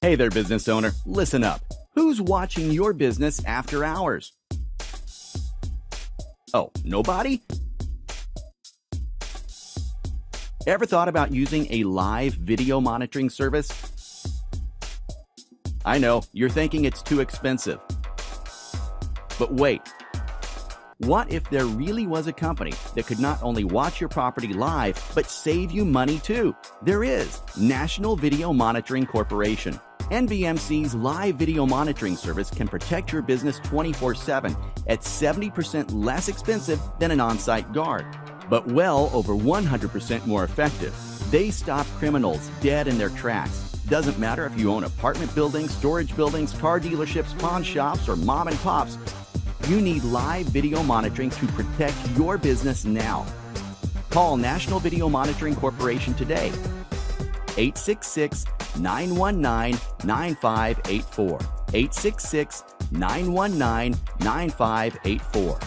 Hey there, business owner. Listen up. Who's watching your business after hours? Oh, nobody? Ever thought about using a live video monitoring service? I know, you're thinking it's too expensive. But wait. What if there really was a company that could not only watch your property live, but save you money too? There is National Video Monitoring Corporation. NVMC's live video monitoring service can protect your business 24/7 at 70% less expensive than an on-site guard, but well over 100% more effective. They stop criminals dead in their tracks. Doesn't matter if you own apartment buildings, storage buildings, car dealerships, pawn shops, or mom and pops. You need live video monitoring to protect your business now. Call National Video Monitoring Corporation today. 866-919-9584. 866-919-9584.